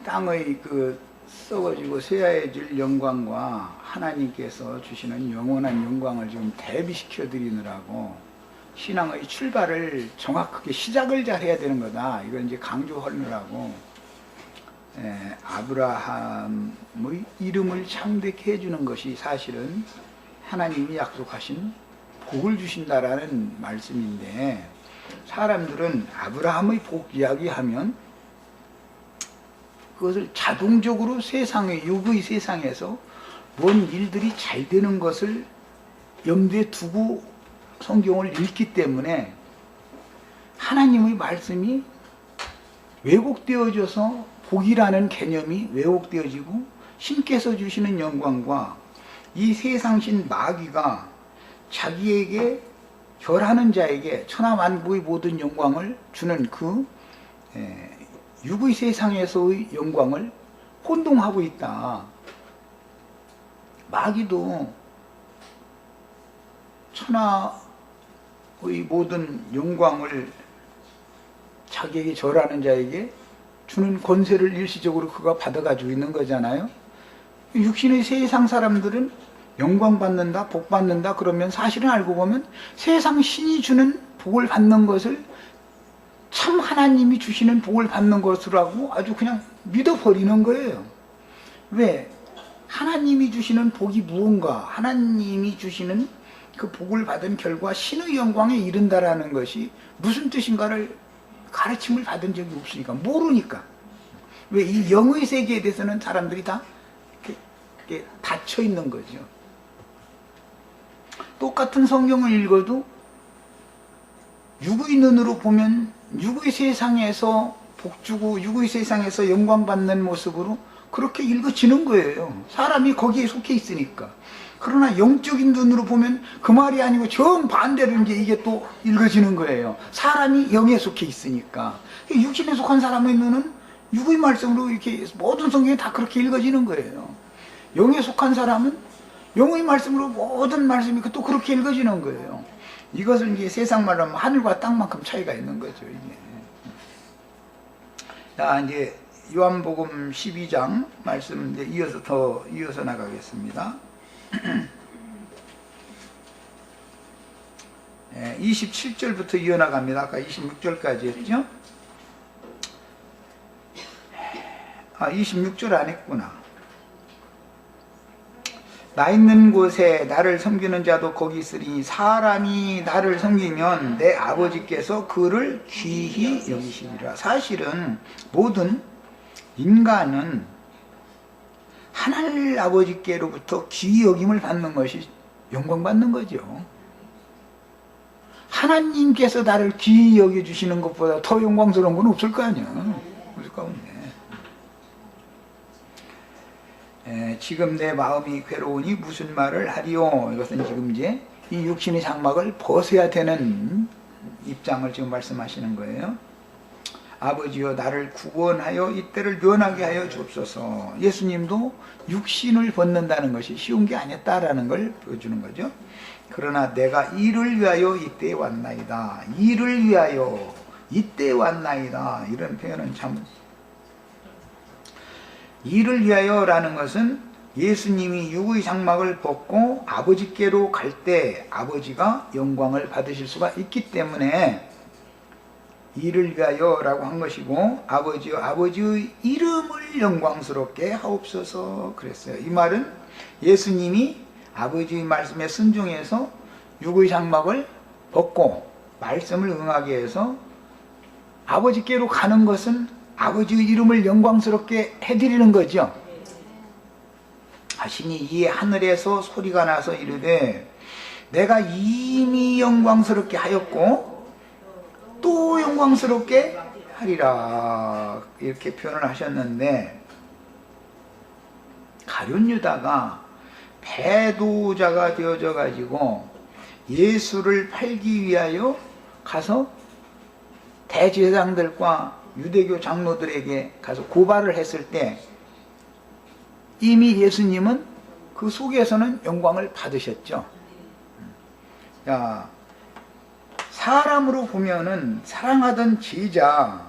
땅의 그 썩어지고 쇠하해질 영광과 하나님께서 주시는 영원한 영광을 지금 대비시켜 드리느라고 신앙의 출발을 정확하게 시작을 잘 해야 되는 거다. 이걸 이제 강조하느라고 아브라함의 이름을 창대케 해주는 것이 사실은 하나님이 약속하신 복을 주신다라는 말씀인데, 사람들은 아브라함의 복 이야기하면 그것을 자동적으로 세상의 육의 세상에서 뭔 일들이 잘 되는 것을 염두에 두고 성경을 읽기 때문에 하나님의 말씀이 왜곡되어져서 복이라는 개념이 왜곡되어지고 신께서 주시는 영광과 이 세상신 마귀가 자기에게 결하는 자에게 천하만국의 모든 영광을 주는 그 육의 세상에서의 영광을 혼동하고 있다. 마귀도 천하의 모든 영광을 자기에게 절하는 자에게 주는 권세를 일시적으로 그가 받아가지고 있는 거잖아요. 육신의 세상 사람들은 영광 받는다, 복 받는다 그러면 사실은 알고 보면 세상 신이 주는 복을 받는 것을 참 하나님이 주시는 복을 받는 것이라고 아주 그냥 믿어버리는 거예요. 왜? 하나님이 주시는 복이 무언가, 하나님이 주시는 그 복을 받은 결과 신의 영광에 이른다라는 것이 무슨 뜻인가를 가르침을 받은 적이 없으니까, 모르니까. 왜? 이 영의 세계에 대해서는 사람들이 다 이렇게 닫혀 있는 거죠. 똑같은 성경을 읽어도 육의 눈으로 보면 육의 세상에서 복주고 육의 세상에서 영광받는 모습으로 그렇게 읽어지는 거예요. 사람이 거기에 속해 있으니까. 그러나 영적인 눈으로 보면 그 말이 아니고 정반대로 이제 이게 또 읽어지는 거예요. 사람이 영에 속해 있으니까. 육신에 속한 사람의 눈은 육의 말씀으로 이렇게 모든 성경이 다 그렇게 읽어지는 거예요. 영에 속한 사람은 영의 말씀으로 모든 말씀이 또 그렇게 읽어지는 거예요. 이것은 이제 세상 말로 하면 하늘과 땅만큼 차이가 있는 거죠, 이게. 자, 이제 요한복음 12장 말씀 이제 이어서 나가겠습니다. 27절부터 이어나갑니다. 아까 26절까지 했죠? 26절 안 했구나. 나 있는 곳에 나를 섬기는 자도 거기 있으니 사람이 나를 섬기면 내 아버지께서 그를 귀히 여기시리라. 사실은 모든 인간은 하늘 아버지께로부터 귀히 여김을 받는 것이 영광받는 거죠. 하나님께서 나를 귀히 여겨주시는 것보다 더 영광스러운 건 없을 거 아니야. 없을 거 없네. 지금 내 마음이 괴로우니 무슨 말을 하리요. 이것은 지금 이제 이 육신의 장막을 벗어야 되는 입장을 지금 말씀하시는 거예요. 아버지여 나를 구원하여 이때를 면하게 하여 주옵소서. 예수님도 육신을 벗는다는 것이 쉬운 게 아니었다라는 걸 보여주는 거죠. 그러나 내가 이를 위하여 이때에 왔나이다. 이를 위하여 이때에 왔나이다. 이런 표현은 참, 이를 위하여라는 것은 예수님이 육의 장막을 벗고 아버지께로 갈 때 아버지가 영광을 받으실 수가 있기 때문에 이를 위하여라고 한 것이고, 아버지여 아버지의 이름을 영광스럽게 하옵소서 그랬어요. 이 말은 예수님이 아버지의 말씀에 순종해서 육의 장막을 벗고 말씀을 응하게 해서 아버지께로 가는 것은 아버지의 이름을 영광스럽게 해드리는 거죠. 하시니 이에 하늘에서 소리가 나서 이르되 내가 이미 영광스럽게 하였고 또 영광스럽게 하리라, 이렇게 표현을 하셨는데, 가룟 유다가 배도자가 되어져 가지고 예수를 팔기 위하여 가서 대제사장들과 유대교 장로들에게 가서 고발을 했을 때 이미 예수님은 그 속에서는 영광을 받으셨죠. 자, 사람으로 보면은 사랑하던 제자가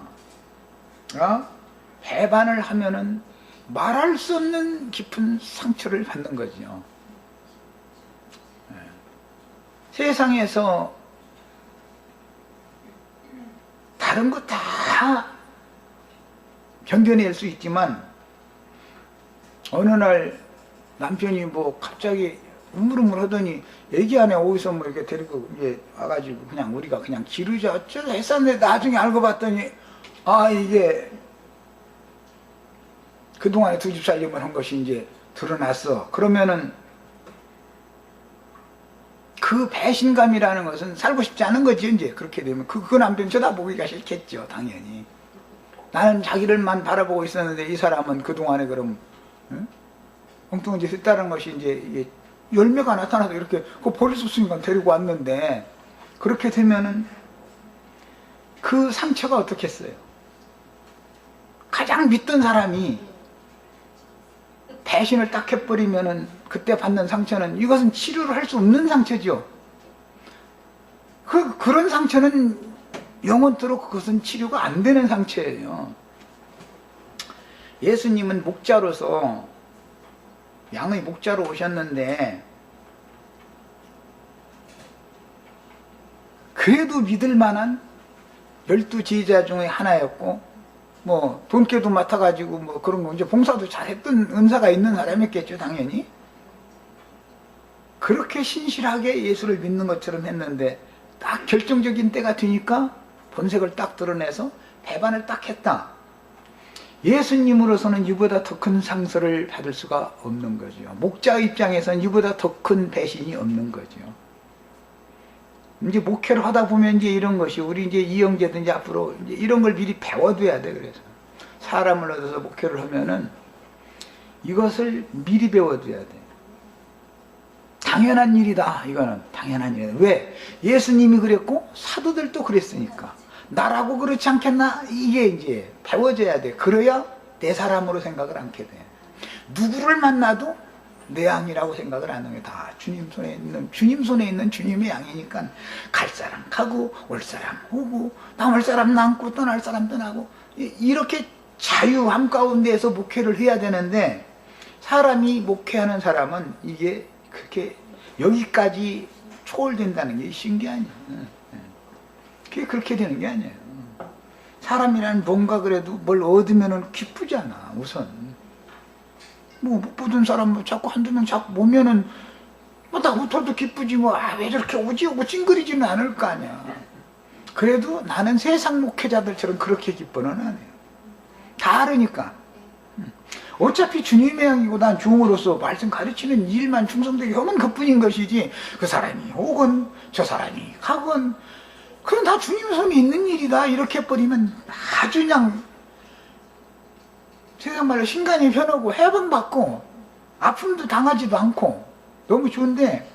배반을 하면은 말할 수 없는 깊은 상처를 받는 거죠. 세상에서 다른 거 다 견뎌낼 수 있지만 어느 날 남편이 뭐 갑자기 우물우물 하더니 애기 안에 어디서 뭐 이렇게 데리고 이제 와가지고 그냥 우리가 그냥 기르자 어쩌자 했었는데 나중에 알고 봤더니 아 이게 그동안에 두 집 살림을 한 것이 이제 드러났어. 그러면은 그 배신감이라는 것은 살고 싶지 않은 거지. 이제 그렇게 되면 그 남편 쳐다보기가 싫겠죠. 당연히 나는 자기를만 바라보고 있었는데 이 사람은 그동안에 그럼 응? 엉뚱한 짓 했다는 것이 이제 열매가 나타나서 이렇게 그 버릴 수 없으니까 데리고 왔는데 그렇게 되면은 그 상처가 어떻겠어요? 가장 믿던 사람이 배신을 딱 해버리면은 그때 받는 상처는 이것은 치료를 할 수 없는 상처죠. 그런 상처는 영원토록 그것은 치료가 안 되는 상처예요. 예수님은 목자로서 양의 목자로 오셨는데 그래도 믿을 만한 12 제자 중에 하나였고 뭐 돈깨도 맡아가지고 뭐 그런 거 이제 봉사도 잘했던 은사가 있는 사람이었겠죠. 당연히 그렇게 신실하게 예수를 믿는 것처럼 했는데 딱 결정적인 때가 되니까 본색을 딱 드러내서 배반을 딱 했다. 예수님으로서는 이보다 더 큰 상처를 받을 수가 없는 거죠. 목자 입장에서는 이보다 더 큰 배신이 없는 거죠. 이제 목회를 하다 보면 이제 이런 것이 우리 이제 이영재든지 앞으로 이제 이런 걸 미리 배워둬야 돼. 그래서 사람을 얻어서 목회를 하면은 이것을 미리 배워둬야 돼. 당연한 일이다. 이거는 당연한 일이다. 왜? 예수님이 그랬고 사도들도 그랬으니까. 나라고 그렇지 않겠나? 이게 이제 배워져야 돼. 그래야 내 사람으로 생각을 않게 돼. 누구를 만나도 내 양이라고 생각을 안 하게 다 주님 손에 있는 주님의 양이니까 갈 사람 가고 올 사람 오고 남을 사람 남고 떠날 사람 떠나고 이렇게 자유함 가운데에서 목회를 해야 되는데 사람이 목회하는 사람은 이게 그렇게 여기까지 초월된다는 게 신기하냐. 그게 그렇게 되는 게 아니에요. 사람이란 뭔가 그래도 뭘 얻으면 기쁘잖아. 우선 뭐 못 보던 사람 자꾸 한두 명 자꾸 보면은 뭐 나 웃어도 기쁘지 뭐 왜 저렇게 오지오고 찡그리지는 않을 거 아니야. 그래도 나는 세상 목회자들처럼 그렇게 기뻐는 안 해요. 다르니까. 어차피 주님의 양이고 난 종으로서 말씀 가르치는 일만 충성되게 하면 그뿐인 것이지 그 사람이 오건 저 사람이 가건 그건 다 주님 손에 있는 일이다 이렇게 해버리면 아주 그냥 세상 말로 신간이 편하고 해방받고 아픔도 당하지도 않고 너무 좋은데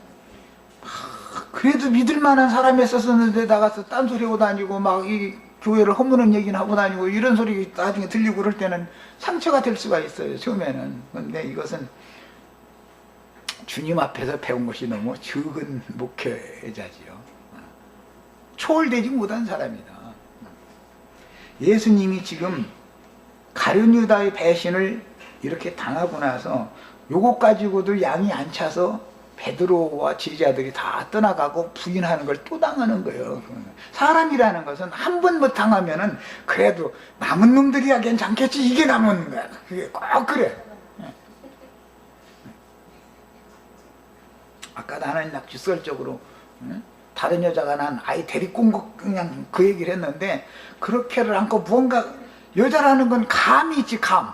그래도 믿을 만한 사람이 있었는데 나가서 딴소리 하고 다니고 막 이 교회를 허무는 얘기는 하고 다니고 이런 소리 나중에 들리고 그럴 때는 상처가 될 수가 있어요. 처음에는. 근데 이것은 주님 앞에서 배운 것이 너무 적은 목회자지요. 초월되지 못한 사람이다. 예수님이 지금 가룟 유다의 배신을 이렇게 당하고 나서 요것 가지고도 양이 안 차서 베드로와 제자들이 다 떠나가고 부인하는 걸 또 당하는 거예요. 사람이라는 것은 한 번 못 당하면은 그래도 남은 놈들이야 괜찮겠지 이게 남은 거야. 그게 꼭 그래. 아까 나는 낙지설적으로 다른 여자가 난 아이 데리고 온 거 그냥 그 얘기를 했는데 그렇게를 않고 무언가 여자라는 건 감이 있지 감.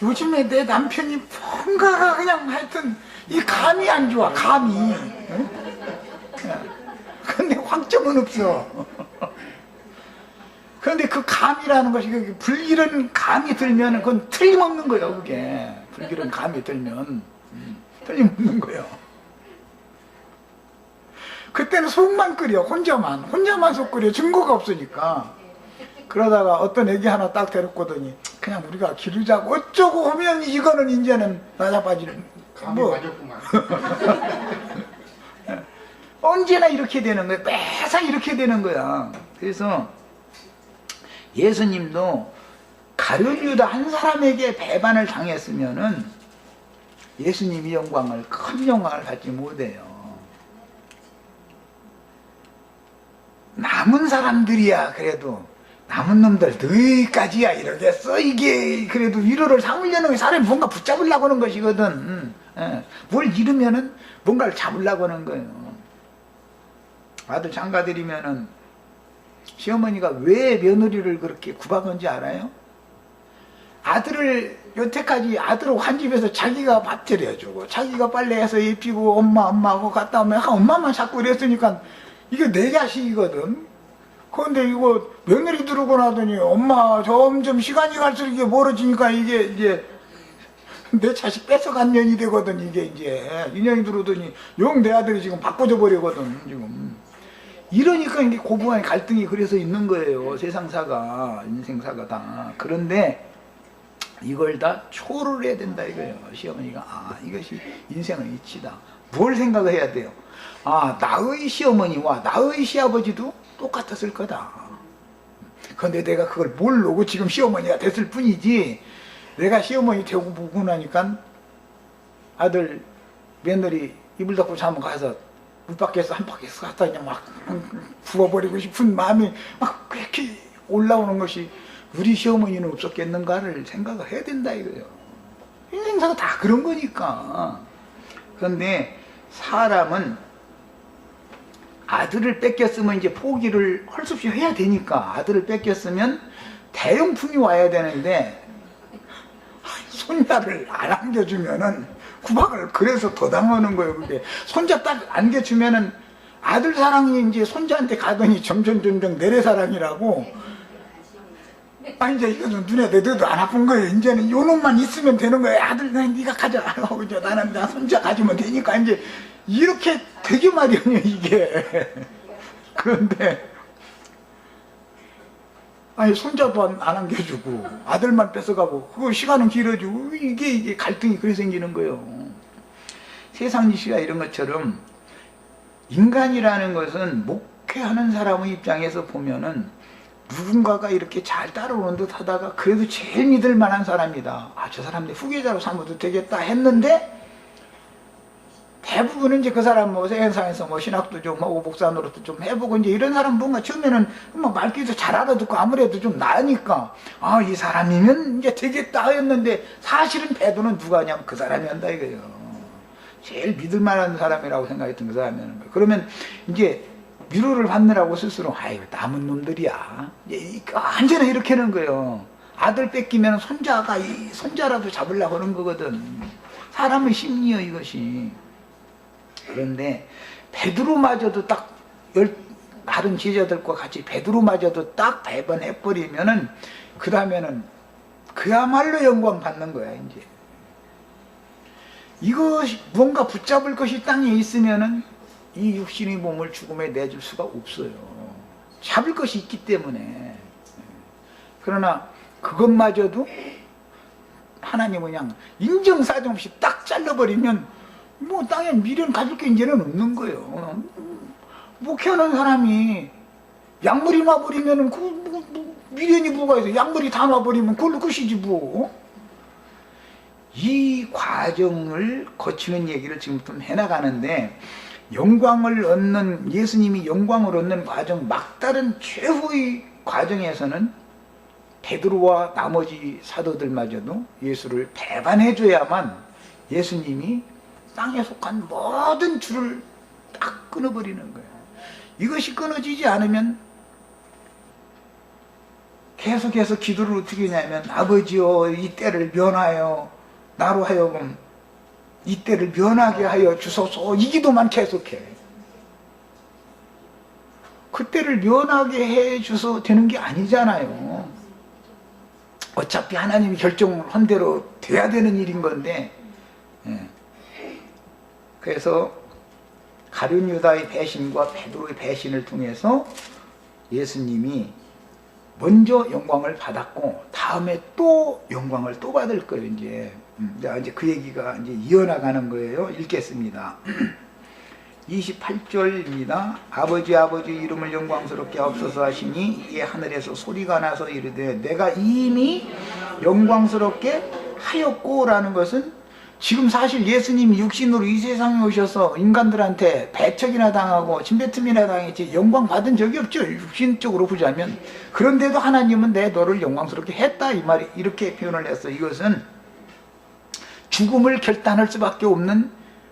요즘에 내 남편이 뭔가가 그냥 하여튼 이 감이 안 좋아 감이. 근데 황점은 없어. 그런데 그 감이라는 것이 불길한 감이 들면 그건 틀림없는 거예요. 그게 불길한 감이 들면 틀림없는 거예요. 그때는 속만 끓여 혼자만 속 끓여 증거가 없으니까. 그러다가 어떤 애기 하나 딱 데리고 오더니 그냥 우리가 기르자고 어쩌고 하면 이거는 이제는 나자빠지는 감이 맞았구만. 언제나 이렇게 되는 거야. 매사 이렇게 되는 거야. 그래서 예수님도 가룟 유다 한 사람에게 배반을 당했으면은 예수님이 큰 영광을 받지 못해요. 남은 사람들이야 그래도 남은 놈들 너희까지야 이러겠어. 이게 그래도 위로를 삼으려는 게 사람이 뭔가 붙잡으려고 하는 것이거든. 뭘 잃으면은 뭔가를 잡으려고 하는 거예요. 아들 장가들이면은 시어머니가 왜 며느리를 그렇게 구박한지 알아요? 아들을 여태까지 아들을 한 집에서 자기가 밥 차려주고 자기가 빨래해서 입히고 엄마 하고 갔다 오면 엄마만 자꾸 이랬으니까 이게 내 자식이거든. 그런데 이거 며느리 들어오고 나더니 엄마 점점 시간이 갈수록 이게 멀어지니까 이게 이제 내 자식 뺏어간 년이 되거든. 이게 이제 인연이 들어오더니 영 내 아들이 지금 바꿔줘 버리거든 지금. 이러니까 이게 고부간의 갈등이 그래서 있는 거예요. 세상사가 인생사가 다. 그런데 이걸 다 초월을 해야 된다 이거예요. 시어머니가 이것이 인생의 이치다. 뭘 생각을 해야 돼요? 나의 시어머니와 나의 시아버지도 똑같았을 거다. 그런데 내가 그걸 모르고 지금 시어머니가 됐을 뿐이지, 내가 시어머니 되고 보고 나니까 아들 며느리 이불 덮고 자면 가서 물 밖에서 한 바퀴에서 갖다 그냥 막 부어버리고 싶은 마음이 막 그렇게 올라오는 것이 우리 시어머니는 없었겠는가를 생각을 해야 된다 이거예요. 인생사가 다 그런 거니까. 그런데 사람은 아들을 뺏겼으면 이제 포기를 할 수 없이 해야 되니까, 아들을 뺏겼으면 대용품이 와야 되는데 손자를 안 안겨주면은 구박을 그래서 더 당하는 거예요. 그게 손자 딱 안겨주면은 아들 사랑이 이제 손자한테 가더니 점점 내래 사랑이라고. 이제 이거는 눈에 내도 안 아픈 거예요. 이제는 요 놈만 있으면 되는 거예요. 아들 네가 가져. 이제 나는 나 손자 가지면 되니까 이제 이렇게 되게 마련이에요 이게. 그런데 손자도 안 안겨주고 아들만 뺏어가고 그거 시간은 길어지고 이게 갈등이 그래 생기는 거예요. 세상 이시가 이런 것처럼 인간이라는 것은 목회하는 사람의 입장에서 보면은 누군가가 이렇게 잘 따라오는 듯 하다가 그래도 제일 믿을 만한 사람이다. 저 사람 내 후계자로 삼아도 되겠다 했는데, 대부분은 이제 그 사람 세상에서 신학도 좀 하고 목사 노릇도 좀 해보고 이제 이런 사람 뭔가 처음에는 말귀도 잘 알아듣고 아무래도 좀 나으니까 이 사람이면 이제 되겠다 했는데, 사실은 배도는 누가 하냐면 그 사람이 한다 이거예요. 제일 믿을 만한 사람이라고 생각했던 그 사람이 하는 거예요. 그러면 이제 위로를 받느라고 스스로 남은 놈들이야. 언제나 이렇게 하는 거예요. 아들 뺏기면 손자라도 잡으려고 하는 거거든. 사람의 심리여 이것이. 그런데 베드로마저도 딱 다른 제자들과 같이 베드로마저도 딱 배반해버리면은 그 다음에는 그야말로 영광 받는 거야 이제. 이것이 뭔가 붙잡을 것이 땅에 있으면은 이 육신의 몸을 죽음에 내줄 수가 없어요. 잡을 것이 있기 때문에. 그러나 그것마저도 하나님은 그냥 인정사정 없이 딱 잘라버리면 땅에 미련 가질 게 이제는 없는 거예요. 목회하는 사람이 약물이 놔버리면은 미련이 뭐가 있어. 약물이 다 놔버리면 그걸로 끝이지 뭐. 이 과정을 거치는 얘기를 지금 좀 해나가는데, 영광을 얻는, 예수님이 영광을 얻는 과정, 막다른 최후의 과정에서는 베드로와 나머지 사도들마저도 예수를 배반해줘야만 예수님이 땅에 속한 모든 줄을 딱 끊어버리는 거예요. 이것이 끊어지지 않으면 계속해서 기도를 어떻게 하냐면, 아버지여 이 때를 면하여 나로 하여금 이 때를 면하게 하여 주소서, 이 기도만 계속해. 그때를 면하게 해 주소 되는 게 아니잖아요. 어차피 하나님이 결정을 한 대로 돼야 되는 일인 건데. 그래서 가룟 유다의 배신과 베드로의 배신을 통해서 예수님이 먼저 영광을 받았고 다음에 또 영광을 또 받을 거예요. 이제 그 얘기가 이제 이어나가는 거예요. 읽겠습니다. 28절입니다. 아버지 아버지 이름을 영광스럽게 하옵소서 하시니 이에 하늘에서 소리가 나서 이르되 내가 이미 영광스럽게 하였고 라는 것은 지금 사실 예수님이 육신으로 이 세상에 오셔서 인간들한테 배척이나 당하고 침뱉음이나 당했지 영광 받은 적이 없죠. 육신적으로 보자면. 그런데도 하나님은 내 너를 영광스럽게 했다 이 말이 이렇게 표현을 했어. 이것은 죽음을 결단할 수밖에 없는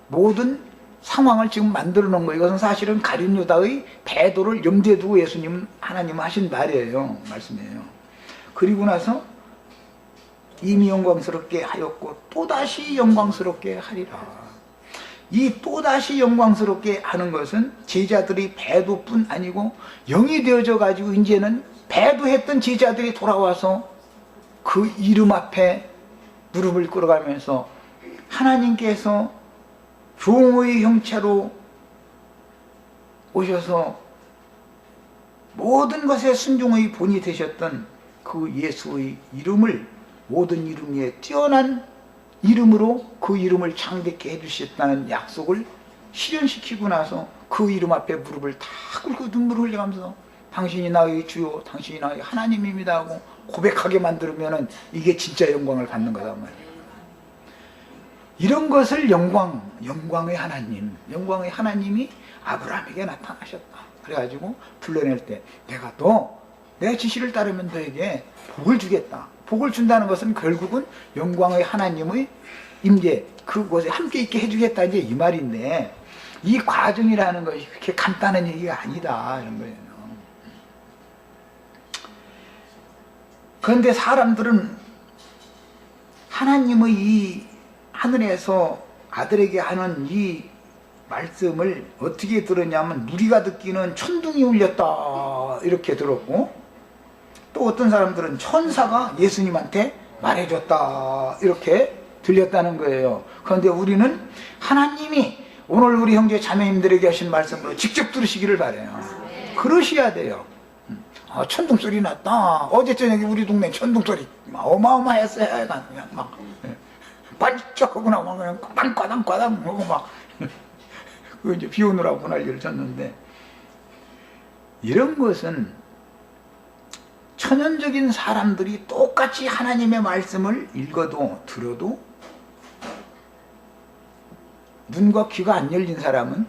모든 상황을 지금 만들어 놓은 거예요. 이것은 사실은 가룟 유다의 배도를 염두에 두고 하나님은 하신 말이에요. 말씀이에요. 그리고 나서 이미 영광스럽게 하였고 또다시 영광스럽게 하리라. 이 또다시 영광스럽게 하는 것은 제자들이 배도뿐 아니고 영이 되어져 가지고 이제는 배도했던 제자들이 돌아와서 그 이름 앞에 무릎을 꿇어가면서 하나님께서 종의 형체로 오셔서 모든 것의 순종의 본이 되셨던 그 예수의 이름을 모든 이름 위에 뛰어난 이름으로 그 이름을 창대케 해주셨다는 약속을 실현시키고 나서 그 이름 앞에 무릎을 다 꿇고 눈물을 흘려가면서 당신이 나의 주요 당신이 나의 하나님입니다 하고 고백하게 만들면 이게 진짜 영광을 받는 거단 말이에요. 이런 것을 영광의 영광의 하나님이 아브라함에게 나타나셨다. 그래가지고 불러낼 때 내 지시를 따르면 너에게 복을 주겠다. 복을 준다는 것은 결국은 영광의 하나님의 임재 그곳에 함께 있게 해주겠다 이제 이 말인데 이 과정이라는 것이 그렇게 간단한 얘기가 아니다 이런 거예요. 그런데 사람들은 하나님의 이 하늘에서 아들에게 하는 이 말씀을 어떻게 들었냐면 우리가 듣기는 천둥이 울렸다 이렇게 들었고 또 어떤 사람들은 천사가 예수님한테 말해줬다 이렇게 들렸다는 거예요. 그런데 우리는 하나님이 오늘 우리 형제 자매님들에게 하신 말씀으로 직접 들으시기를 바라요. 그러셔야 돼요. 천둥 소리 났다. 어제 저녁에 우리 동네 천둥 소리 어마어마했어요. 그냥 막 반짝하구나 막 그냥 꽈당꽈당 하고 막 그 이제 비 오느라고 난리를 쳤는데 이런 것은 천연적인 사람들이 똑같이 하나님의 말씀을 읽어도 들어도 눈과 귀가 안 열린 사람은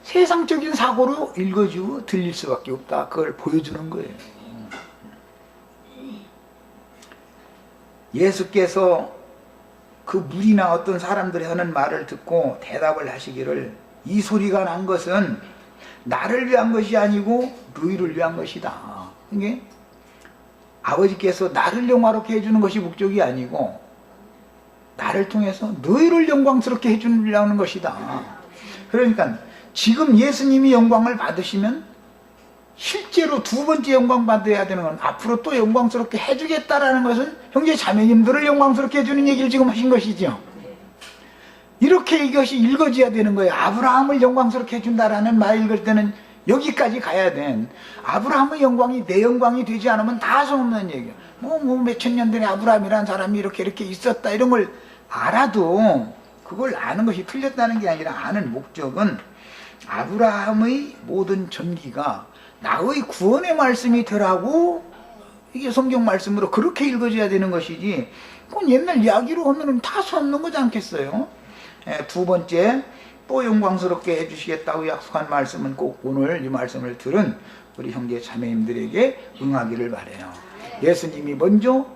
세상적인 사고로 읽어주고 들릴 수밖에 없다. 그걸 보여주는 거예요. 예수께서 그 무리나 어떤 사람들이 하는 말을 듣고 대답을 하시기를 이 소리가 난 것은 나를 위한 것이 아니고 너희를 위한 것이다. 이게 아버지께서 나를 영화롭게 해주는 것이 목적이 아니고 나를 통해서 너희를 영광스럽게 해주려는 것이다. 그러니까 지금 예수님이 영광을 받으시면 실제로 두 번째 영광 받아야 되는 건 앞으로 또 영광스럽게 해주겠다라는 것은 형제 자매님들을 영광스럽게 해주는 얘기를 지금 하신 것이죠. 이렇게 이것이 읽어져야 되는 거예요. 아브라함을 영광스럽게 해준다라는 말 읽을 때는 여기까지 가야 돼. 아브라함의 영광이 내 영광이 되지 않으면 다 소용없는 얘기야. 몇천 년 전에 아브라함이라는 사람이 이렇게 있었다 이런 걸 알아도 그걸 아는 것이 틀렸다는 게 아니라 아는 목적은 아브라함의 모든 전기가 나의 구원의 말씀이 되라고 이게 성경 말씀으로 그렇게 읽어져야 되는 것이지 그건 옛날 이야기로 하면 다 소용없는 거지 않겠어요? 두 번째 또 영광스럽게 해주시겠다고 약속한 말씀은 꼭 오늘 이 말씀을 들은 우리 형제 자매님들에게 응하기를 바라요. 예수님이 먼저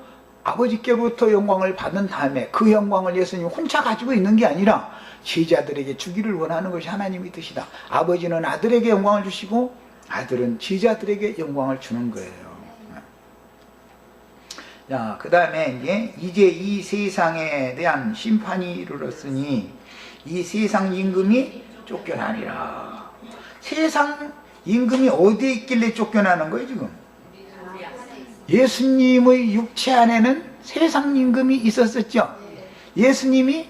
아버지께로부터 영광을 받은 다음에 그 영광을 예수님이 혼자 가지고 있는 게 아니라 제자들에게 주기를 원하는 것이 하나님의 뜻이다. 아버지는 아들에게 영광을 주시고 아들은 제자들에게 영광을 주는 거예요. 자, 그 다음에 이제 이 세상에 대한 심판이 이르렀으니 이 세상 임금이 쫓겨나니라. 세상 임금이 어디에 있길래 쫓겨나는 거예요 지금? 예수님의 육체 안에는 세상 임금이 있었었죠. 예수님이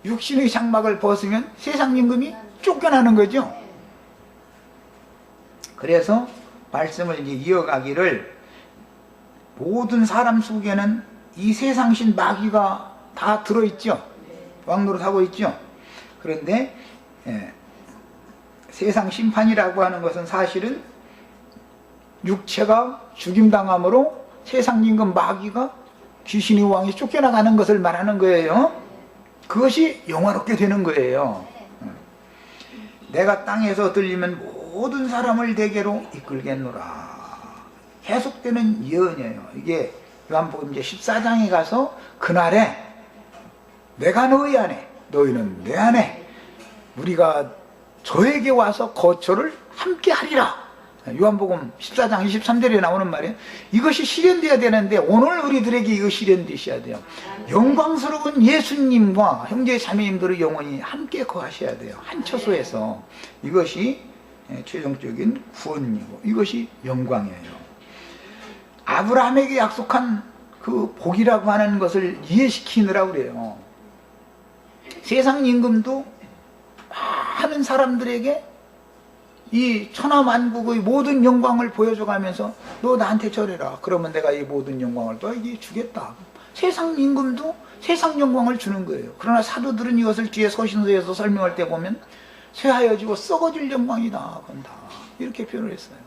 육신의 장막을 벗으면 세상 임금이 쫓겨나는 거죠. 그래서 말씀을 이제 이어가기를 모든 사람 속에는 이 세상신 마귀가 다 들어있죠. 왕노릇하고 있죠. 그런데 세상 심판이라고 하는 것은 사실은 육체가 죽임당함으로 세상 임금 마귀가 귀신의 왕이 쫓겨나가는 것을 말하는 거예요. 그것이 영화롭게 되는 거예요. 내가 땅에서 들리면 모든 사람을 대개로 이끌겠노라. 계속되는 예언이에요. 이게 요한복음 이제 14장에 가서 그날에 내가 너희 안에 너희는 내 안에 우리가 저에게 와서 거처를 함께 하리라. 요한복음 14장 23절에 나오는 말이에요. 이것이 실현되어야 되는데 오늘 우리들에게 이거 실현되셔야 돼요. 영광스러운 예수님과 형제 자매님들의 영혼이 함께 거하셔야 돼요. 한 처소에서. 이것이 최종적인 구원이고 이것이 영광이에요. 아브라함에게 약속한 그 복이라고 하는 것을 이해시키느라고 그래요. 세상 임금도 많은 사람들에게 이 천하만국의 모든 영광을 보여줘가면서 너 나한테 절해라. 그러면 내가 이 모든 영광을 너에게 주겠다. 세상 임금도 세상 영광을 주는 거예요. 그러나 사도들은 이것을 뒤에 서신서에서 설명할 때 보면 쇠하여지고 썩어질 영광이다. 그런다. 이렇게 표현을 했어요.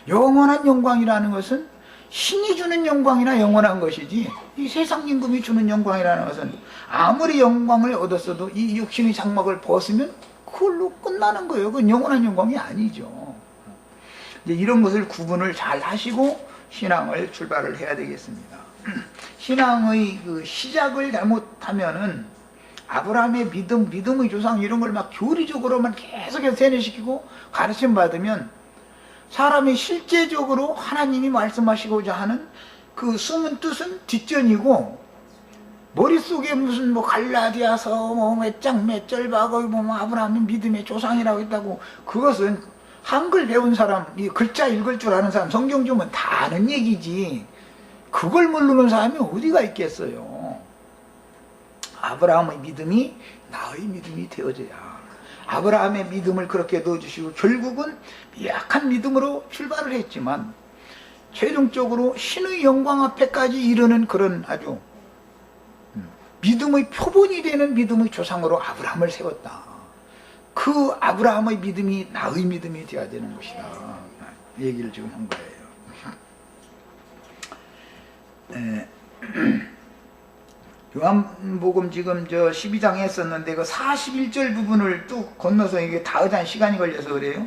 영원한 영광이라는 것은 신이 주는 영광이나 영원한 것이지 이 세상 임금이 주는 영광이라는 것은 아무리 영광을 얻었어도 이 육신의 장막을 벗으면 그걸로 끝나는 거예요. 그건 영원한 영광이 아니죠. 이제 이런 것을 구분을 잘 하시고 신앙을 출발을 해야 되겠습니다. 신앙의 그 시작을 잘못하면은 아브라함의 믿음, 믿음의 조상 이런 걸 막 교리적으로만 계속해서 세뇌시키고 가르침 받으면 사람이 실제적으로 하나님이 말씀하시고자 하는 그 숨은 뜻은 뒷전이고 머릿속에 무슨 뭐 갈라디아서 뭐 몇 장 몇 절 박을 보면 아브라함이 믿음의 조상이라고 했다고 그것은 한글 배운 사람, 이 글자 읽을 줄 아는 사람, 성경 주면 다 아는 얘기지 그걸 모르는 사람이 어디가 있겠어요. 아브라함의 믿음이 나의 믿음이 되어져야 아브라함의 믿음을 그렇게 넣어주시고 결국은 미약한 믿음으로 출발을 했지만 최종적으로 신의 영광 앞에까지 이르는 그런 아주 믿음의 표본이 되는 믿음의 조상으로 아브라함을 세웠다. 그 아브라함의 믿음이 나의 믿음이 되어야 되는 것이다. 얘기를 지금 한 거예요. 요한복음 지금 저 12장에 했었는데 그 41절 부분을 뚝 건너서 이게 다 의잔 시간이 걸려서 그래요.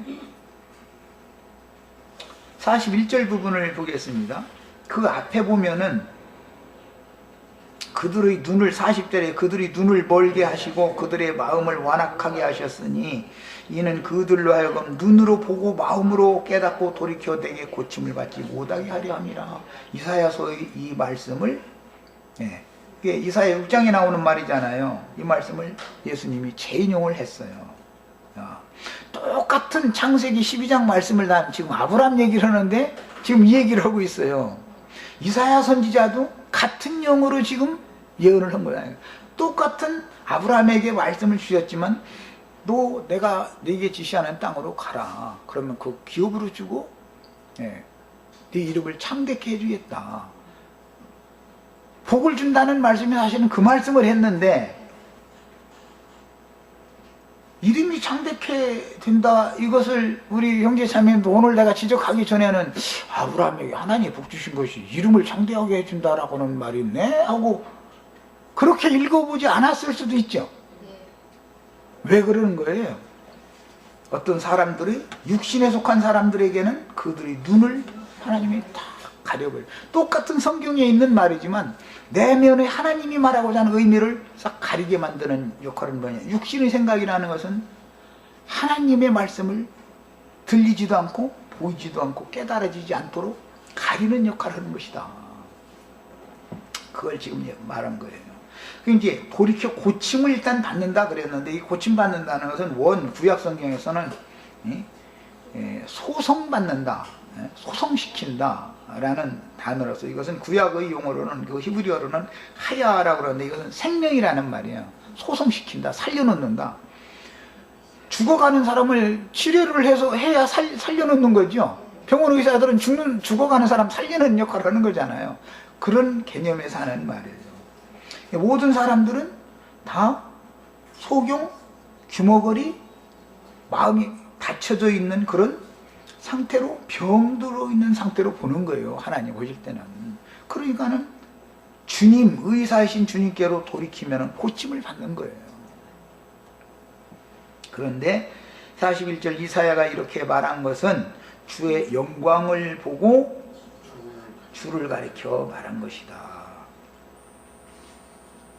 41절 부분을 보겠습니다. 그 앞에 보면은 그들의 눈을 40절에 그들의 눈을 멀게 하시고 그들의 마음을 완악하게 하셨으니 이는 그들로 하여금 눈으로 보고 마음으로 깨닫고 돌이켜 내게 고침을 받지 못하게 하려 함이라. 이사야서의 이 말씀을 이게 이사야 6장에 나오는 말이잖아요. 이 말씀을 예수님이 재인용을 했어요. 똑같은 창세기 12장 말씀을 난 지금 아브라함 얘기를 하는데 지금 이 얘기를 하고 있어요. 이사야 선지자도 같은 영으로 지금 예언을 한 거예요. 똑같은 아브라함에게 말씀을 주셨지만 너 내가 네게 지시하는 땅으로 가라. 그러면 그 기업으로 주고 네 이름을 창대케 해주겠다. 복을 준다는 말씀이 사실은 그 말씀을 했는데 이름이 창대케 된다 이것을 우리 형제 자매님도 오늘 내가 지적하기 전에는 아브라함에게 하나님이 복 주신 것이 이름을 창대하게 해준다라고는 말이 있네 하고 그렇게 읽어보지 않았을 수도 있죠. 왜 그러는 거예요? 어떤 사람들이 육신에 속한 사람들에게는 그들의 눈을 하나님이 다 가려버려요. 똑같은 성경에 있는 말이지만 내면에 하나님이 말하고자 하는 의미를 싹 가리게 만드는 역할은 뭐냐. 육신의 생각이라는 것은 하나님의 말씀을 들리지도 않고 보이지도 않고 깨달아지지 않도록 가리는 역할을 하는 것이다. 그걸 지금 말한 거예요. 이제 돌이켜 고침을 일단 받는다 그랬는데 이 고침 받는다는 것은 원 구약 성경에서는 소성받는다, 소성시킨다 라는 단어로서 이것은 구약의 용어로는 그 히브리어로는 하야라고 그러는데 이것은 생명이라는 말이에요. 소성시킨다, 살려놓는다. 죽어가는 사람을 치료를 해야 살려놓는 거죠. 병원 의사들은 죽어가는 사람 살리는 역할을 하는 거잖아요. 그런 개념에서 하는 말이에요. 모든 사람들은 다 소경, 규모거리, 마음이 닫혀져 있는 그런 상태로, 병들어 있는 상태로 보는 거예요. 하나님 보실 때는. 그러니까는 주님, 의사이신 주님께로 돌이키면 고침을 받는 거예요. 그런데 41절 이사야가 이렇게 말한 것은 주의 영광을 보고 주를 가리켜 말한 것이다.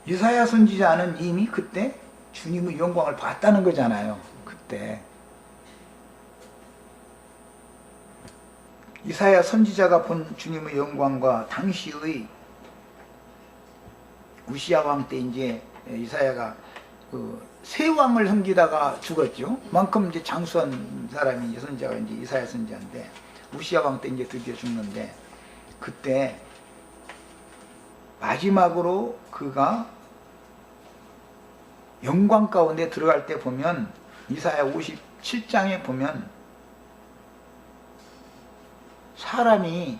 이사야 선지자는 이미 그때 주님의 영광을 봤다는 거잖아요. 그때 이사야 선지자가 본 주님의 영광과 당시의 우시야 왕 때 이제 이사야가 세 왕을 섬기다가 죽었죠. 만큼 이제 장수한 사람이 이제 선지자가 이제 이사야 선지자인데, 우시야 왕 때 이제 드디어 죽는데, 그때 마지막으로 그가 영광 가운데 들어갈 때 보면, 이사야 57장에 보면 사람이,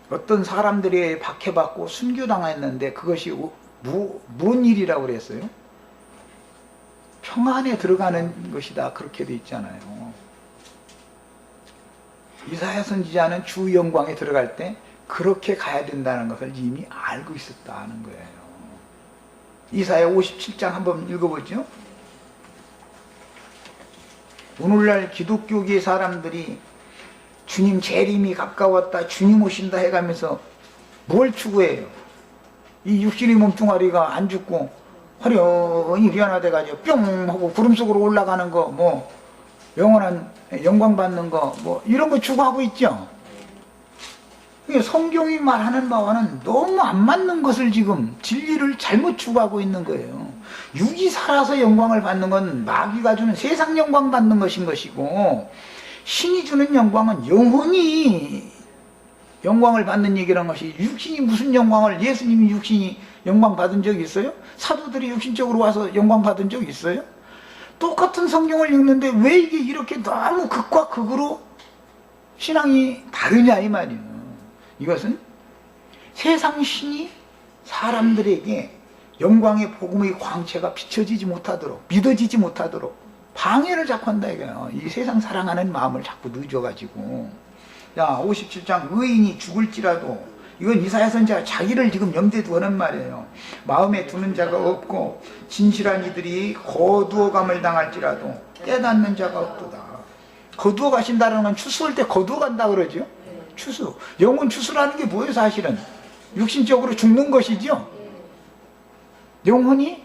어떤 사람들이 박해받고 순교당했는데 그것이 무슨 일이라고 그랬어요? 평안에 들어가는 것이다, 그렇게 돼 있잖아요. 이사야 선지자는 주 영광에 들어갈 때 그렇게 가야 된다는 것을 이미 알고 있었다는 거예요. 이사야 57장 한번 읽어보죠. 오늘날 기독교계 사람들이 주님 재림이 가까웠다, 주님 오신다 해가면서 뭘 추구해요? 이 육신의 몸뚱아리가 안 죽고 화려히 변화돼가지고 뿅 하고 구름 속으로 올라가는 거, 뭐 영원한 영광 받는 거, 뭐 이런 거 추구하고 있죠. 성경이 말하는 바와는 너무 안 맞는 것을 지금 진리를 잘못 추구하고 있는 거예요. 육이 살아서 영광을 받는 건 마귀가 주는 세상 영광 받는 것인 것이고, 신이 주는 영광은 영원히 영광을 받는 얘기라는 것이, 육신이 무슨 영광을, 예수님이 육신이 영광 받은 적이 있어요? 사도들이 육신적으로 와서 영광 받은 적이 있어요? 똑같은 성경을 읽는데 왜 이게 이렇게 너무 극과 극으로 신앙이 다르냐 이 말이에요. 이것은 세상 신이 사람들에게 영광의 복음의 광채가 비춰지지 못하도록, 믿어지지 못하도록 방해를 자꾸 한다 이거예요. 이 세상 사랑하는 마음을 자꾸 늦어가지고. 자, 57장 의인이 죽을지라도, 이건 이사야 선지자가 자기를 지금 염두에 두고 하는 말이에요. 마음에 두는 자가 없고 진실한 이들이 거두어감을 당할지라도 깨닫는 자가 없도다. 거두어 가신다는 건 추수할 때 거두어 간다 그러죠. 추수. 영혼 추수라는 게 뭐예요? 사실은 육신적으로 죽는 것이죠. 영혼이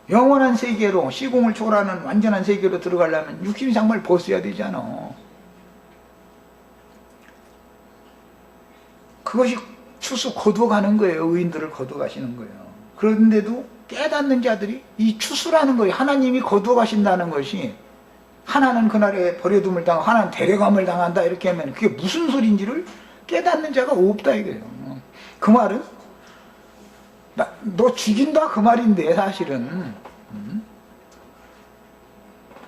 영원한 세계로, 시공을 초월하는 완전한 세계로 들어가려면 육신의 장막을 벗어야 되잖아. 그것이 추수, 거두어가는 거예요. 의인들을 거두어가시는 거예요. 그런데도 깨닫는 자들이 이 추수라는 거예요. 하나님이 거두어가신다는 것이, 하나는 그날에 버려둠을 당하고 하나는 데려감을 당한다 이렇게 하면 그게 무슨 소리인지를 깨닫는 자가 없다 이거예요. 그 말은 너 죽인다 그 말인데, 사실은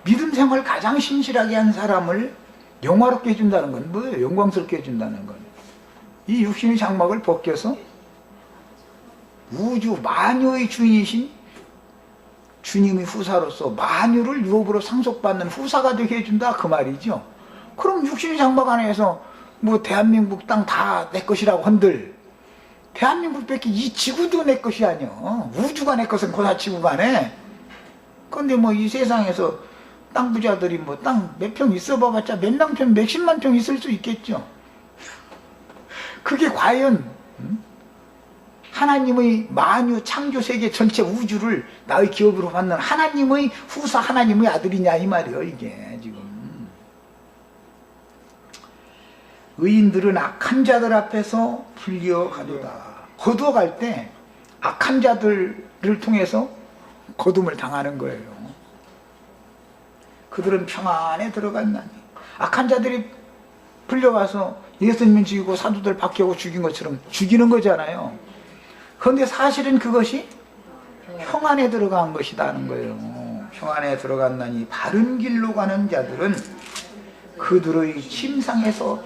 믿음 생활 가장 신실하게 한 사람을 영화롭게 해준다는 건 뭐예요? 영광스럽게 해준다는 건, 이 육신의 장막을 벗겨서 우주 만유의 주인이신 주님의 후사로서 만유를 유업으로 상속받는 후사가 되게 해준다 그 말이죠. 그럼 육신의 장막 안에서 뭐 대한민국 땅 다 내 것이라고 한들, 대한민국 밖에 이 지구도 내 것이 아니여. 우주가 내 것은 고사 지구가 네. 그런데 뭐 이 세상에서 땅 부자들이 뭐 땅 몇 평 있어 봐봤자 몇만 평, 몇십만 평 있을 수 있겠죠. 그게 과연 하나님의 만유 창조 세계 전체 우주를 나의 기업으로 받는 하나님의 후사, 하나님의 아들이냐 이 말이에요. 이게 지금 의인들은 악한 자들 앞에서 불리어 가도다. 거두어 갈 때 악한 자들을 통해서 거둠을 당하는 거예요. 그들은 평안에 들어갔나니. 악한 자들이 불려와서 예수님을 죽이고 사도들 박해하고 죽인 것처럼 죽이는 거잖아요. 그런데 사실은 그것이 평안에 들어간 것이라는 거예요. 평안에 들어갔나니 바른 길로 가는 자들은 그들의 침상에서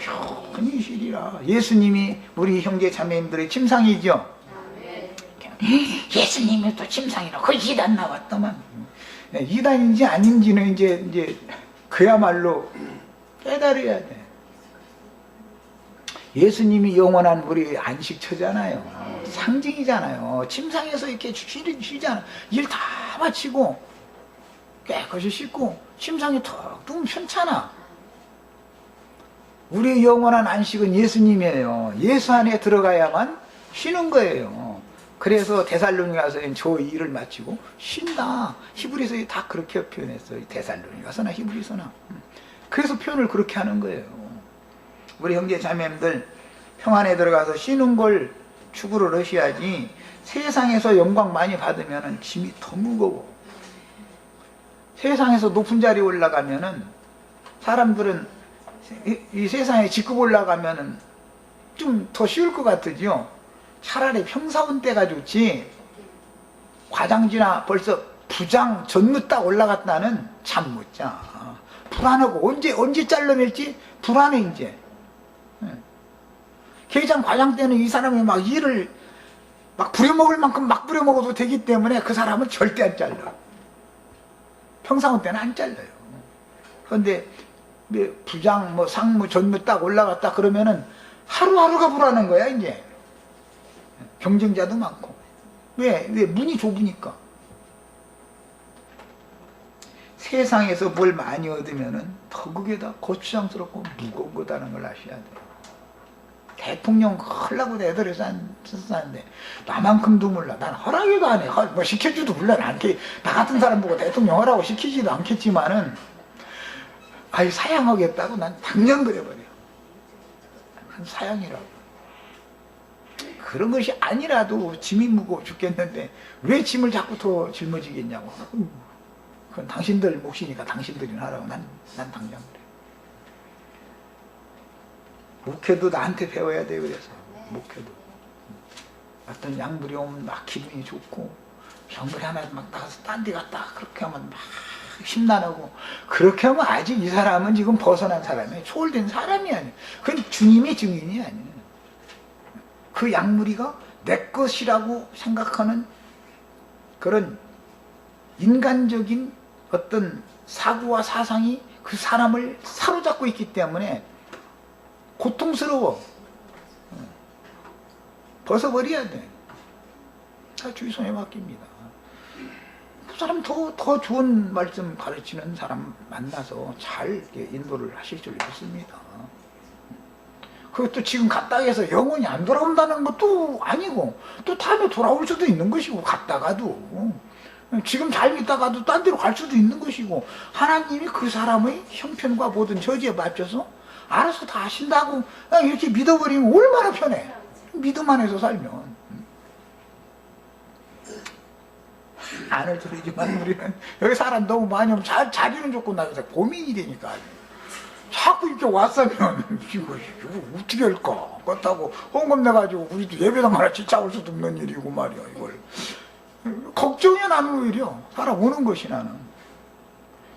편히 쉬리라. 예수님이 우리 형제 자매님들의 침상이죠. 예수님이 또 침상이라 거짓 안 나왔더만. 이단인지 아닌지는 이제 그야말로 깨달아야 돼. 예수님이 영원한 우리 안식처잖아요. 상징이잖아요. 침상에서 이렇게 쉬잖아. 일 다 마치고 깨끗이 씻고 침상에 턱 누우면 편찮아. 우리의 영원한 안식은 예수님이에요. 예수 안에 들어가야만 쉬는 거예요. 그래서 데살로니가서는 저 일을 마치고 쉰다. 히브리서에 다 그렇게 표현했어요. 데살로니가서나 히브리서나. 그래서 표현을 그렇게 하는 거예요. 우리 형제 자매님들 평안에 들어가서 쉬는 걸 추구를 하셔야지. 세상에서 영광 많이 받으면 짐이 더 무거워. 세상에서 높은 자리에 올라가면은 사람들은 이 세상에 직급 올라가면은 좀 더 쉬울 것 같으죠. 차라리 평사원 때가 좋지. 과장지나 벌써 부장 전무 딱 올라갔다는 잠 못 자. 불안하고 언제 잘라낼지 불안해 이제. 계장 과장 때는 이 사람이 막 일을 막 부려먹을 만큼 막 부려먹어도 되기 때문에 그 사람은 절대 안 잘라. 평사원 때는 안 잘라요. 그런데 부장, 상무, 전무 딱 올라갔다 그러면은 하루하루가 불안한 거야 이제. 경쟁자도 많고. 왜 문이 좁으니까. 세상에서 뭘 많이 얻으면은 더 그게 다 거추장스럽고 무거운 거다는 걸 아셔야 돼요. 대통령 하려고 애들이 썼는데 나만큼도 몰라. 난 허락해도 안 해. 뭐 시켜주도 몰라. 나 같은 사람 보고 대통령 하라고 시키지도 않겠지만은 아이 사양하겠다고 난 당장 그래버려. 한 사양이라고. 그런 것이 아니라도 짐이 무거워 죽겠는데 왜 짐을 자꾸 더 짊어지겠냐고. 그건 당신들 몫이니까 당신들이 하라고. 난 당장 그래. 목회도 나한테 배워야 돼. 그래서 목회도 어떤 양물이 오면 막 기분이 좋고 양물이 하나 막 나가서 딴 데 갔다 그렇게 하면 막 심란하고 그렇게 하면 아직 이 사람은 지금 벗어난 사람이에요. 초월된 사람이 아니에요. 그건 주님의 증인이 아니에요. 그 양무리가 내 것이라고 생각하는 그런 인간적인 어떤 사고와 사상이 그 사람을 사로잡고 있기 때문에 고통스러워. 벗어버려야 돼. 다 주의 손에 맡깁니다. 그 사람 더 좋은 말씀 가르치는 사람 만나서 잘 인도를 하실 줄 믿습니다. 그것도 지금 갔다 해서 영원히 안 돌아온다는 것도 아니고 또 다음에 돌아올 수도 있는 것이고 갔다가도 지금 잘 믿다가도 딴 데로 갈 수도 있는 것이고 하나님이 그 사람의 형편과 모든 저지에 맞춰서 알아서 다 하신다고 이렇게 믿어버리면 얼마나 편해. 믿음 안에서 살면. 안을 들이지만 우리는 여기 사람 너무 많이 오면 자리는 좋고 나서 고민이 되니까 자꾸 이렇게 왔으면 이거 어떻게 할까? 그렇다고 헌금 내가지고 우리도 예배당 하나 지쳐올 수도 없는 일이고 말이야. 이걸 걱정이 나는 오히려 사람 오는 것이 나는.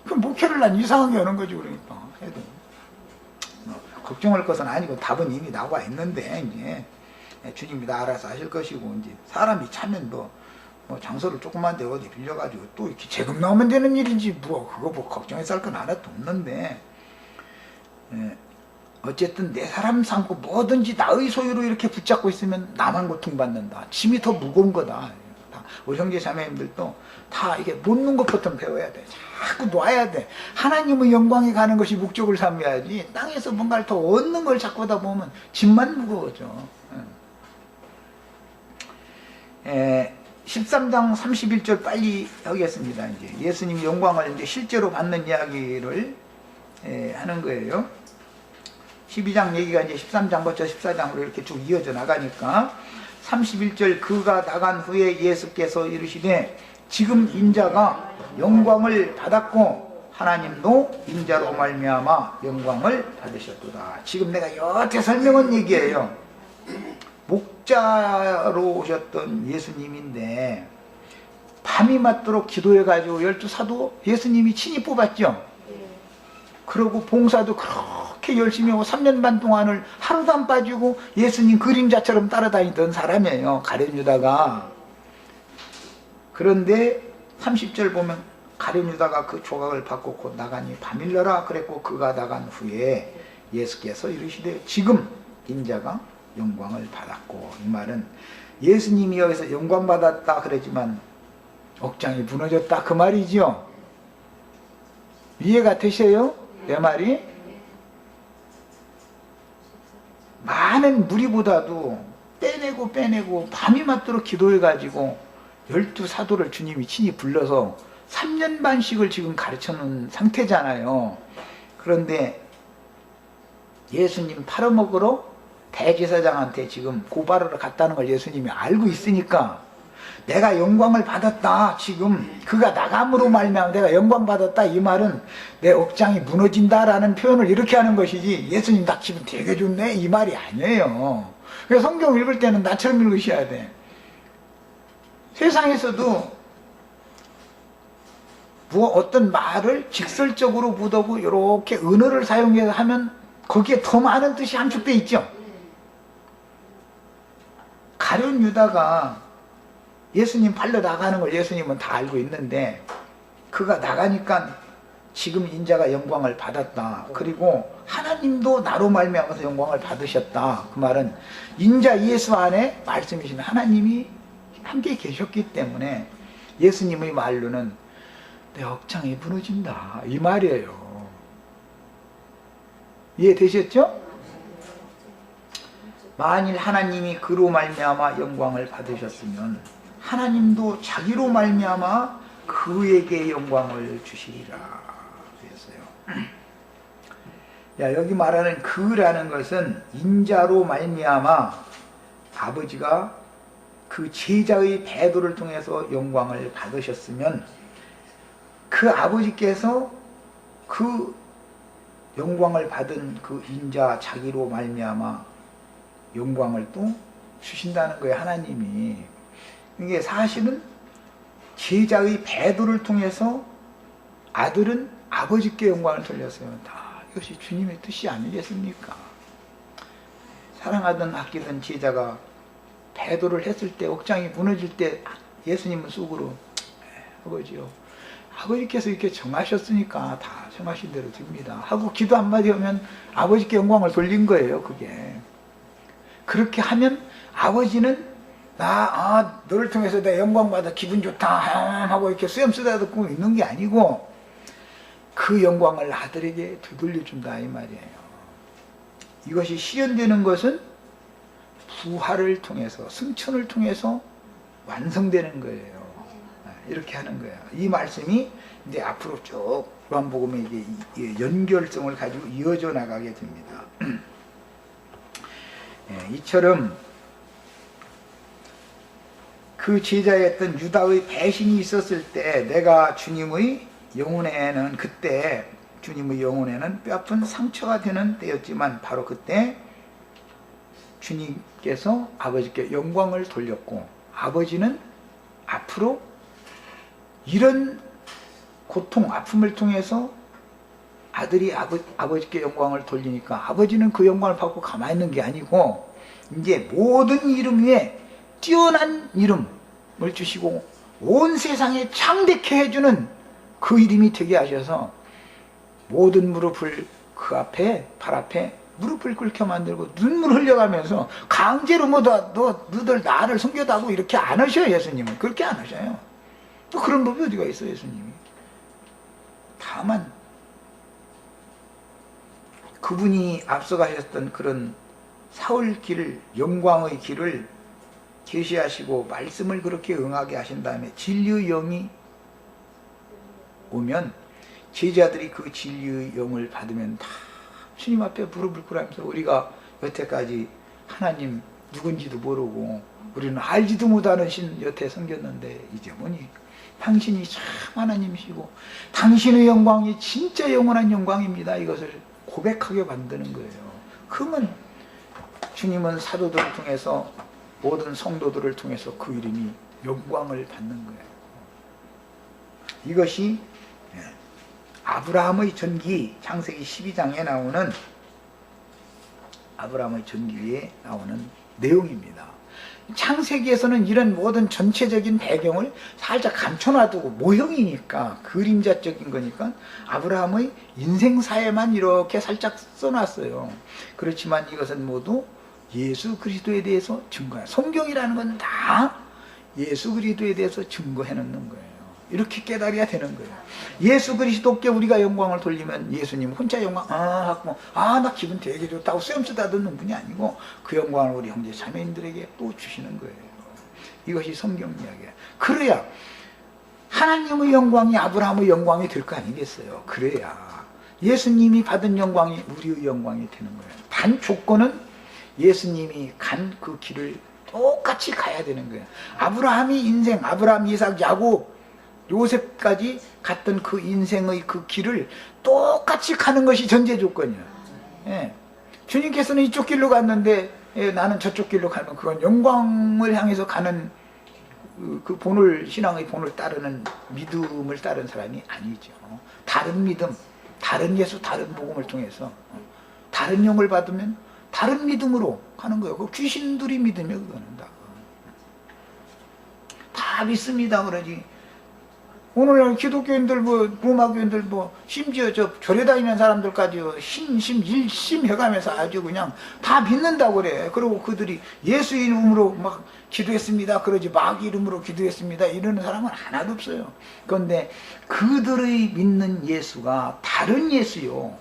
그럼 목회를 난 이상하게 하는 거지. 그러니까 해도 걱정할 것은 아니고 답은 이미 나와 있는데 이제 주님이 다 알아서 하실 것이고 이제 사람이 차면 뭐 장소를 조그만 데 어디 빌려가지고 또 이렇게 재금 나오면 되는 일인지 그거 걱정해서 할 건 하나도 없는데 어쨌든 내 사람 삼고 뭐든지 나의 소유로 이렇게 붙잡고 있으면 나만 고통받는다. 짐이 더 무거운 거다. 우리 형제 자매님들도 다 이게 놓는 것부터 배워야 돼. 자꾸 놔야 돼. 하나님의 영광에 가는 것이 목적을 삼아야지 땅에서 뭔가를 더 얻는 걸 자꾸 하다 보면 짐만 무거워져. 13장 31절 빨리 하겠습니다. 이제 예수님이 영광을 이제 실제로 받는 이야기를 하는 거예요. 12장 얘기가 이제 13장부터 14장으로 이렇게 쭉 이어져 나가니까 31절 그가 나간 후에 예수께서 이르시되 지금 인자가 영광을 받았고 하나님도 인자로 말미암아 영광을 받으셨도다. 지금 내가 여태 설명한 얘기예요. 목자로 오셨던 예수님인데 밤이 맞도록 기도해가지고 12사도 예수님이 친히 뽑았죠. 그러고 봉사도 그렇게 열심히 하고 3년 반 동안을 하루도 안 빠지고 예수님 그림자처럼 따라다니던 사람이에요. 가룟 유다가. 그런데 30절 보면 가룟 유다가 그 조각을 받고 곧 나가니 밤일러라 그랬고 그가 나간 후에 예수께서 이르시되 지금 인자가 영광을 받았고, 이 말은 예수님이 여기서 영광 받았다 그러지만 억장이 무너졌다 그 말이지요. 이해가 되셔요? 내 말이? 많은 무리보다도 빼내고 밤이 맞도록 기도해가지고 12사도를 주님이 친히 불러서 3년 반씩을 지금 가르쳐놓은 상태잖아요. 그런데 예수님 팔아먹으러 대제사장한테 지금 고발하러 갔다는 걸 예수님이 알고 있으니까 내가 영광을 받았다, 지금 그가 나감으로 말미암아 내가 영광 받았다, 이 말은 내 억장이 무너진다라는 표현을 이렇게 하는 것이지 예수님 나 기분 되게 좋네 이 말이 아니에요. 그래서 성경 읽을 때는 나처럼 읽으셔야 돼. 세상에서도 어떤 말을 직설적으로 묻어고 이렇게 은어를 사용해서 하면 거기에 더 많은 뜻이 함축되어 있죠. 가룟 유다가 예수님 팔러 나가는 걸 예수님은 다 알고 있는데 그가 나가니까 지금 인자가 영광을 받았다. 그리고 하나님도 나로 말미암아서 영광을 받으셨다. 그 말은 인자 예수 안에 말씀이신 하나님이 함께 계셨기 때문에 예수님의 말로는 내 억장이 무너진다 이 말이에요. 이해되셨죠? 만일 하나님이 그로 말미암아 영광을 받으셨으면 하나님도 자기로 말미암아 그에게 영광을 주시리라 그랬어요. 야, 여기 말하는 그라는 것은 인자로 말미암아 아버지가 그 제자의 배도를 통해서 영광을 받으셨으면 그 아버지께서 그 영광을 받은 그 인자 자기로 말미암아 영광을 또 주신다는 거예요. 하나님이. 이게 사실은 제자의 배도를 통해서 아들은 아버지께 영광을 돌렸어요. 다 이것이 주님의 뜻이 아니겠습니까? 사랑하던 아끼던 제자가 배도를 했을 때 억장이 무너질 때 예수님은 속으로 아버지요, 아버지께서 이렇게 정하셨으니까 다 정하신 대로 됩니다 하고 기도 한마디 하면 아버지께 영광을 돌린 거예요. 그게 그렇게 하면 아버지는 너를 통해서 내 영광 받아 기분 좋다 하고 이렇게 수염 쓰다듬고 있는 게 아니고 그 영광을 아들에게 되돌려준다 이 말이에요. 이것이 실현되는 것은 부활을 통해서, 승천을 통해서 완성되는 거예요. 이렇게 하는 거예요. 이 말씀이 이제 앞으로 쭉 요한복음의 이게 연결성을 가지고 이어져 나가게 됩니다. 이처럼 그 제자였던 유다의 배신이 있었을 때 내가 주님의 영혼에는, 그때 주님의 영혼에는 뼈아픈 상처가 되는 때였지만 바로 그때 주님께서 아버지께 영광을 돌렸고, 아버지는 앞으로 이런 고통, 아픔을 통해서 아들이 아버지께 영광을 돌리니까 아버지는 그 영광을 받고 가만히 있는 게 아니고 이제 모든 이름 위에 뛰어난 이름을 주시고 온 세상에 창대케 해주는 그 이름이 되게 하셔서 모든 무릎을 그 앞에, 발 앞에 무릎을 꿇게 만들고 눈물 흘려가면서 강제로 너들 나를 섬겨다고 이렇게 안 하셔요. 예수님은 그렇게 안 하셔요. 또 그런 법이 어디가 있어요. 예수님이. 다만 그분이 앞서가셨던 그런 사울 길을, 영광의 길을 계시하시고 말씀을 그렇게 응하게 하신 다음에 진리의 영이 오면 제자들이 그 진리의 영을 받으면 다 주님 앞에 무릎을 꿇으면서 우리가 여태까지 하나님 누군지도 모르고 우리는 알지도 못하는 신 여태 섬겼는데 이제 보니 당신이 참 하나님이시고 당신의 영광이 진짜 영원한 영광입니다. 이것을 고백하게 만드는 거예요. 그러면 주님은 사도들을 통해서, 모든 성도들을 통해서 그 이름이 영광을 받는 거예요. 이것이 아브라함의 전기, 창세기 12장에 나오는 아브라함의 전기에 나오는 내용입니다. 창세기에서는 이런 모든 전체적인 배경을 살짝 감춰놔두고 모형이니까, 그림자적인 거니까 아브라함의 인생사에만 이렇게 살짝 써놨어요. 그렇지만 이것은 모두 예수 그리스도에 대해서 증거해요. 성경이라는 건 다 예수 그리스도에 대해서 증거해 놓는 거예요. 이렇게 깨달아야 되는 거예요. 예수 그리스도께 우리가 영광을 돌리면 예수님 혼자 영광 하고 나 기분 되게 좋다고 쇠엄쓰다 듣는 분이 아니고 그 영광을 우리 형제 자매님들에게 또 주시는 거예요. 이것이 성경 이야기예요. 그래야 하나님의 영광이 아브라함의 영광이 될 거 아니겠어요. 그래야 예수님이 받은 영광이 우리의 영광이 되는 거예요. 단 조건은 예수님이 간 그 길을 똑같이 가야 되는 거예요. 아브라함이 인생, 아브라함, 이삭, 야곱, 요셉까지 갔던 그 인생의 그 길을 똑같이 가는 것이 전제 조건이에요. 예. 주님께서는 이쪽 길로 갔는데 나는 저쪽 길로 가면 그건 영광을 향해서 가는 그 본을, 신앙의 본을 따르는 믿음을 따르는 사람이 아니죠. 다른 믿음, 다른 예수, 다른 복음을 통해서 다른 영을 받으면 다른 믿음으로 가는 거예요. 그 귀신들이 믿으면 그거는 다 믿습니다 그러지. 오늘날 기독교인들 로마교인들 심지어 저 절에 다니는 사람들까지 일심 해가면서 아주 그냥 다 믿는다고 그래. 그리고 그들이 예수 이름으로 막 기도했습니다 그러지, 막 이름으로 기도했습니다 이러는 사람은 하나도 없어요. 그런데 그들의 믿는 예수가 다른 예수요.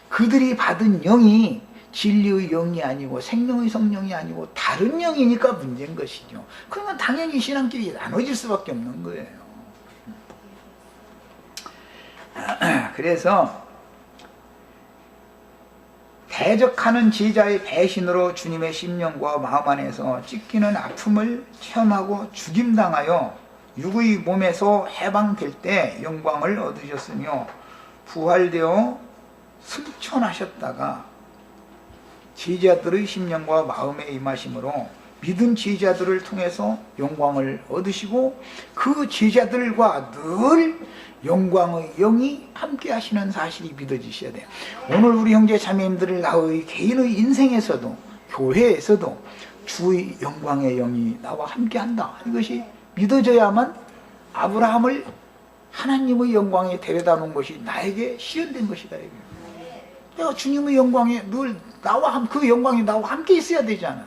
그들이 받은 영이 진리의 영이 아니고 생명의 성령이 아니고 다른 영이니까 문제인 것이죠. 그러면 당연히 신앙길이 나눠질 수밖에 없는 거예요. 그래서 대적하는 제자의 배신으로 주님의 심령과 마음 안에서 찢기는 아픔을 체험하고 죽임당하여 육의 몸에서 해방될 때 영광을 얻으셨으며 부활되어 승천하셨다가 제자들의 심령과 마음에 임하심으로 믿은 제자들을 통해서 영광을 얻으시고 그 제자들과 늘 영광의 영이 함께 하시는 사실이 믿어지셔야 돼요. 오늘 우리 형제 자매님들을 나의 개인의 인생에서도 교회에서도 주의 영광의 영이 나와 함께 한다. 이것이 믿어져야만 아브라함을 하나님의 영광에 데려다 놓은 것이 나에게 실현된 것이다. 내가 주님의 영광에 늘 그 영광이 나와 함께 있어야 되잖아.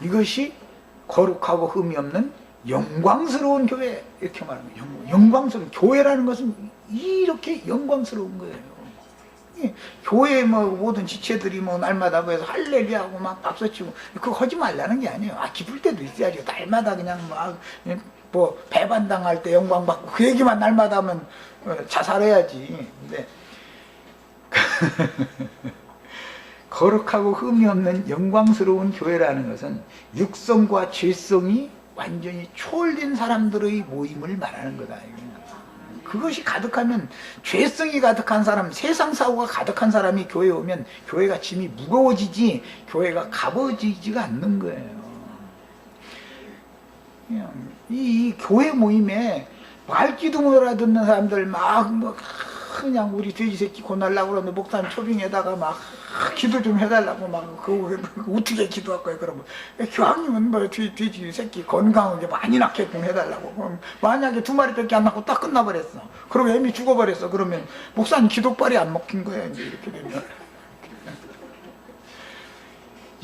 이것이 거룩하고 흠이 없는 영광스러운 교회, 이렇게 말하면 영광스러운 교회라는 것은 이렇게 영광스러운 거예요. 교회 모든 지체들이 날마다 그래서 할렐루야하고 막 박수치고 그거 하지 말라는 게 아니에요. 기쁠 때도 있어야죠. 날마다 그냥 배반당할 때 영광 받고 그 얘기만 날마다 하면 자살해야지. 근데 거룩하고 흠이 없는 영광스러운 교회라는 것은 육성과 죄성이 완전히 초월된 사람들의 모임을 말하는 거다. 그것이 가득하면, 죄성이 가득한 사람, 세상 사고가 가득한 사람이 교회에 오면 교회가 짐이 무거워지지 교회가 가벼워지지가 않는 거예요. 이 교회 모임에 말귀도 못 알아듣는 사람들 그냥 우리 돼지 새끼 고날라고 그러는데 목사님 초빙에다가 기도 좀 해달라고 그거 어떻게 기도할 거예요? 그러면 교황님은 돼지 새끼 건강하게 많이 낳게 좀 해달라고. 만약에 2마리밖에 안 낳고 딱 끝나버렸어. 그러고 애미 죽어버렸어. 그러면 목사님 기도빨이 안 먹힌 거예요. 이제 이렇게 되면.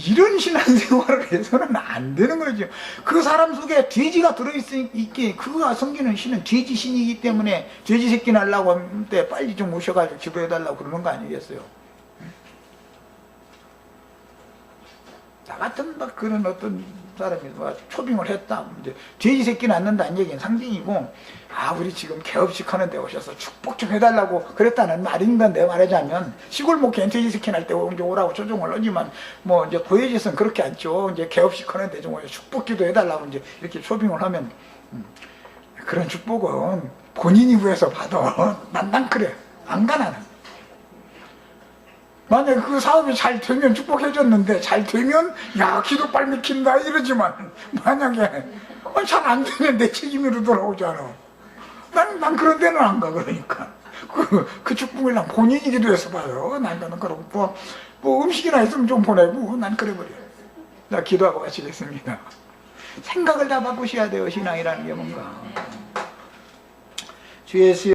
이런 신앙생활을 해서는 안 되는 거죠. 그 사람 속에 돼지가 들어있게 그가 섬기는 신은 돼지 신이기 때문에 돼지 새끼 날라고 할 때 빨리 좀 오셔가지고 기도해달라고 그러는 거 아니겠어요? 나 같은 그런 어떤 사람이 초빙을 했다. 이제 돼지 새끼 낳는다는 얘기는 상징이고, 우리 지금 개업식 하는 데 오셔서 축복 좀 해달라고 그랬다는 말인데, 말하자면 시골 목회는 돼지 새끼 날 때 이제 오라고 초종을 하지만 이제 고해짓은 그렇게 않죠. 이제 개업식 하는 데 좀 축복 기도 해달라고 이제 이렇게 초빙을 하면 그런 축복은 본인이 구해서 받아. 난 그래. 안 가 나는. 만약에 그 사업이 잘 되면 축복해줬는데, 잘 되면 기도빨 미킨다 이러지만, 만약에 잘 안 되면 내 책임으로 돌아오잖아. 난 그런 데는 안 가. 그러니까 그 축복을 난 본인이 기도해서 봐요. 난 그러고 음식이나 있으면 좀 보내고 난 그래 버려. 나 기도하고 마치겠습니다. 생각을 다 바꾸셔야 돼요. 신앙이라는 게 뭔가. 주 예수